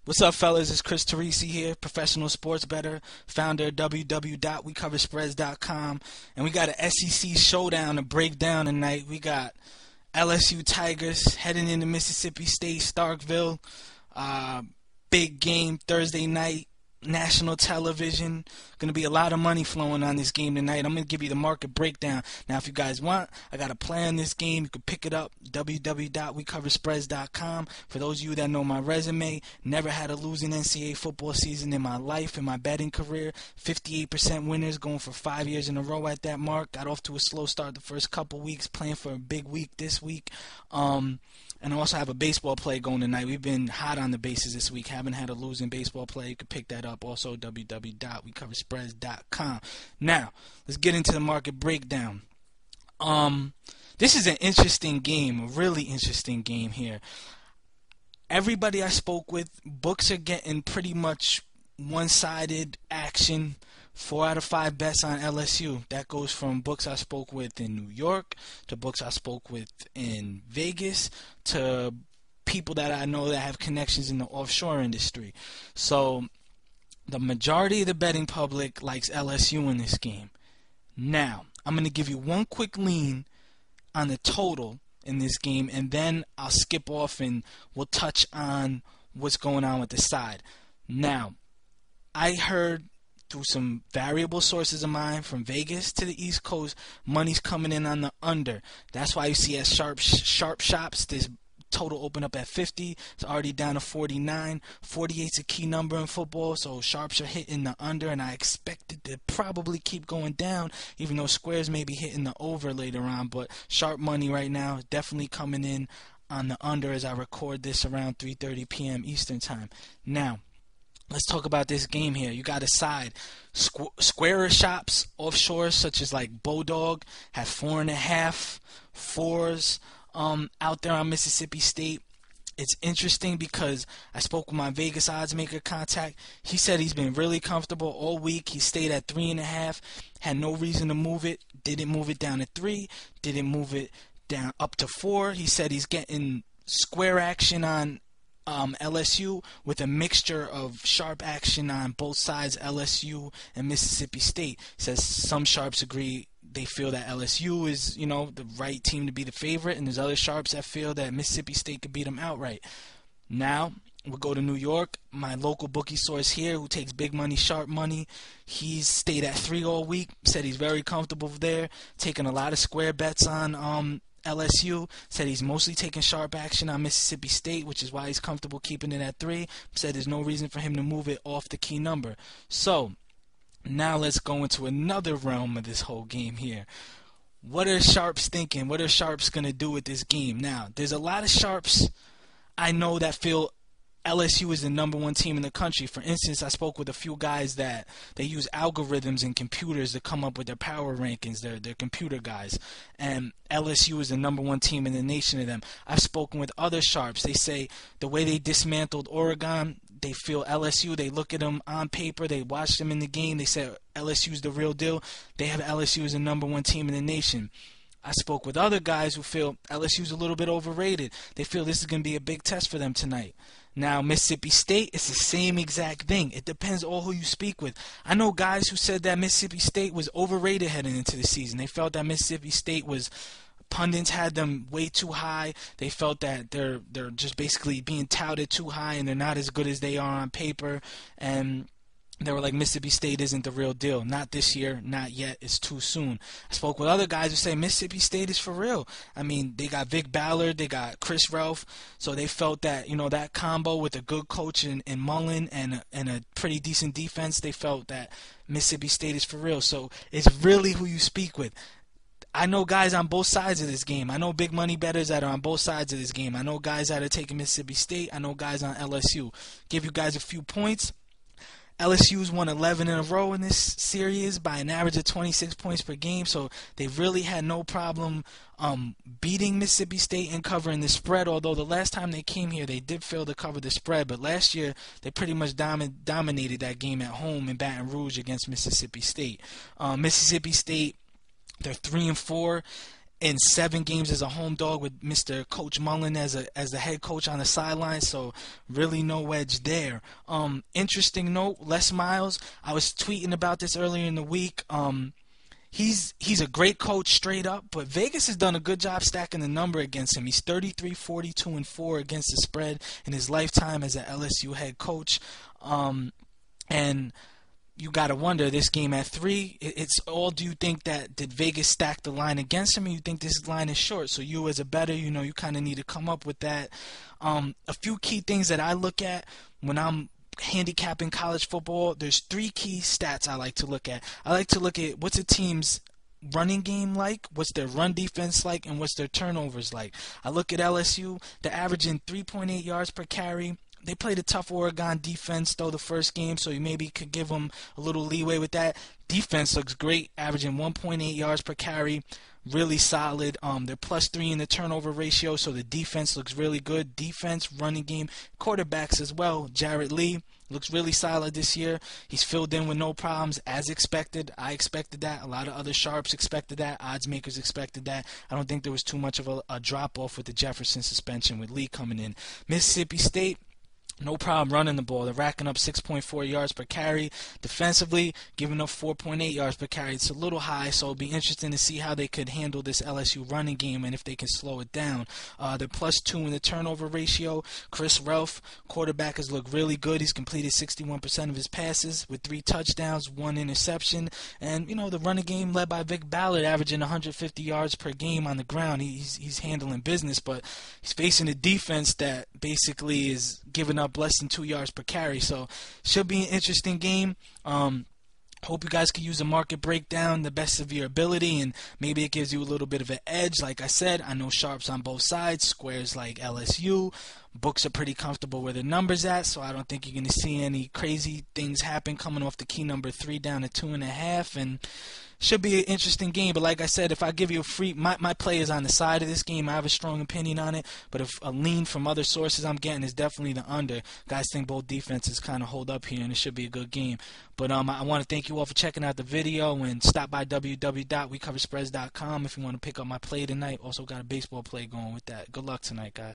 What's up, fellas? It's Chris Teresi here, professional sports bettor, founder of www.wecoverspreads.com, and we got an SEC showdown to break down tonight. We got LSU Tigers heading into Mississippi State, Starkville. Big game Thursday night, national television. Going to be a lot of money flowing on this game tonight. I'm going to give you the market breakdown. Now, if you guys want, I got a play on this game. You can pick it up, www.wecoverspreads.com. For those of you that know my resume, never had a losing NCAA football season in my life, in my betting career. 58% winners, going for 5 years in a row at that mark. Got off to a slow start the first couple weeks, playing for a big week this week. And I also have a baseball play going tonight. We've been hot on the bases this week. Haven't had a losing baseball play. You can pick that up. Also, www.wecoverspreads.com. Now, let's get into the market breakdown. This is an interesting game, a really interesting game here. Everybody I spoke with, books are getting pretty much one-sided action. 4 out of 5 bets on LSU. That goes from books I spoke with in New York to books I spoke with in Vegas to people that I know that have connections in the offshore industry. So the majority of the betting public likes LSU in this game. Now, I'm going to give you one quick lean on the total in this game, and then I'll skip off and we'll touch on what's going on with the side. Now, I heard through some variable sources of mine from Vegas to the East Coast, money's coming in on the under. That's why you see at sharp shops, this total open up at 50. It's already down to 49. 48's a key number in football, so sharps are hitting the under, and I expect it to probably keep going down, even though squares may be hitting the over later on. But sharp money right now is definitely coming in on the under as I record this around 3:30 p.m. Eastern time. Now, let's talk about this game here. You got a side. Squarer shops offshore, such as like Bodog, have 4.5, 4s out there on Mississippi State. It's interesting because I spoke with my Vegas odds maker contact. He said he's been really comfortable all week. He stayed at 3.5, had no reason to move it, didn't move it down to 3, didn't move it down up to 4. He said he's getting square action on LSU with a mixture of sharp action on both sides, LSU and Mississippi State. Says some sharps agree they feel that LSU is, the right team to be the favorite, and there's other sharps that feel that Mississippi State could beat them outright. Now, we'll go to New York. My local bookie source here, who takes big money, sharp money, he's stayed at 3 all week, said he's very comfortable there, taking a lot of square bets on LSU. Said he's mostly taking sharp action on Mississippi State, which is why he's comfortable keeping it at 3. Said there's no reason for him to move it off the key number. So, now let's go into another realm of this whole game here. What are sharps thinking? What are sharps going to do with this game? Now, there's a lot of sharps I know that feel LSU is the number 1 team in the country. For instance, I spoke with a few guys that they use algorithms and computers to come up with their power rankings. They're computer guys. And LSU is the number 1 team in the nation of them. I've spoken with other sharps. They say the way they dismantled Oregon, they feel LSU. They look at them on paper. They watch them in the game. They say LSU's the real deal. They have LSU as the number 1 team in the nation. I spoke with other guys who feel LSU's a little bit overrated. They feel this is going to be a big test for them tonight. Now, Mississippi State, it's the same exact thing. It depends on who you speak with. I know guys who said that Mississippi State was overrated heading into the season. They felt that Mississippi State was, pundits had them way too high. They felt that they're just basically being touted too high and they're not as good as they are on paper. And they were like, Mississippi State isn't the real deal. Not this year, not yet. It's too soon. I spoke with other guys who say Mississippi State is for real. I mean, they got Vic Ballard, they got Chris Ralph, so they felt that, that combo with a good coach in Mullen and a pretty decent defense, they felt that Mississippi State is for real. So it's really who you speak with. I know guys on both sides of this game. I know big money bettors that are on both sides of this game. I know guys that are taking Mississippi State. I know guys on LSU. Give you guys a few points. LSU's won 11 in a row in this series by an average of 26 points per game, so they really had no problem beating Mississippi State and covering the spread, although the last time they came here they did fail to cover the spread, but last year they pretty much dominated that game at home in Baton Rouge against Mississippi State. Mississippi State, they're 3-4 in 7 games as a home dog with Mr. Coach Mullen as the head coach on the sideline, so really no edge there. Interesting note, Les Miles, I was tweeting about this earlier in the week. He's a great coach straight up, but Vegas has done a good job stacking the number against him. He's 33, 42, and 4 against the spread in his lifetime as an LSU head coach. And you got to wonder, this game at 3, it's all, do you think that, did Vegas stack the line against him, or you think this line is short? So you as a bettor, you kind of need to come up with that. A few key things that I look at when I'm handicapping college football, there's 3 key stats I like to look at. I like to look at what's a team's running game like, what's their run defense like, and what's their turnovers like. I look at LSU, they're averaging 3.8 yards per carry. They played a tough Oregon defense, though, the first game, so you maybe could give them a little leeway with that. Defense looks great, averaging 1.8 yards per carry, really solid. They're +3 in the turnover ratio, so the defense looks really good. Defense, running game, quarterbacks as well. Jarrett Lee looks really solid this year. He's filled in with no problems, as expected. I expected that. A lot of other sharps expected that. Odds makers expected that. I don't think there was too much of a drop-off with the Jefferson suspension with Lee coming in. Mississippi State, no problem running the ball. They're racking up 6.4 yards per carry. Defensively, giving up 4.8 yards per carry. It's a little high, so it'll be interesting to see how they could handle this LSU running game and if they can slow it down. They're +2 in the turnover ratio. Chris Ralph, quarterback, has looked really good. He's completed 61% of his passes with 3 touchdowns, 1 interception. And, the running game led by Vic Ballard, averaging 150 yards per game on the ground. He's handling business, but he's facing a defense that basically is giving up less than 2 yards per carry, so should be an interesting game. Hope you guys can use a market breakdown the best of your ability, and maybe it gives you a little bit of an edge. Like I said, I know sharps on both sides, squares like LSU. Books are pretty comfortable where the numbers at, so I don't think you're going to see any crazy things happen coming off the key number 3 down to 2.5, and should be an interesting game. But like I said, if I give you a free, my play is on the side of this game. I have a strong opinion on it, but if a lean from other sources I'm getting is definitely the under. Guys think both defenses kind of hold up here, and it should be a good game. But I want to thank you all for checking out the video, and stop by www.wecoverspreads.com if you want to pick up my play tonight. Also got a baseball play going with that. Good luck tonight, guys.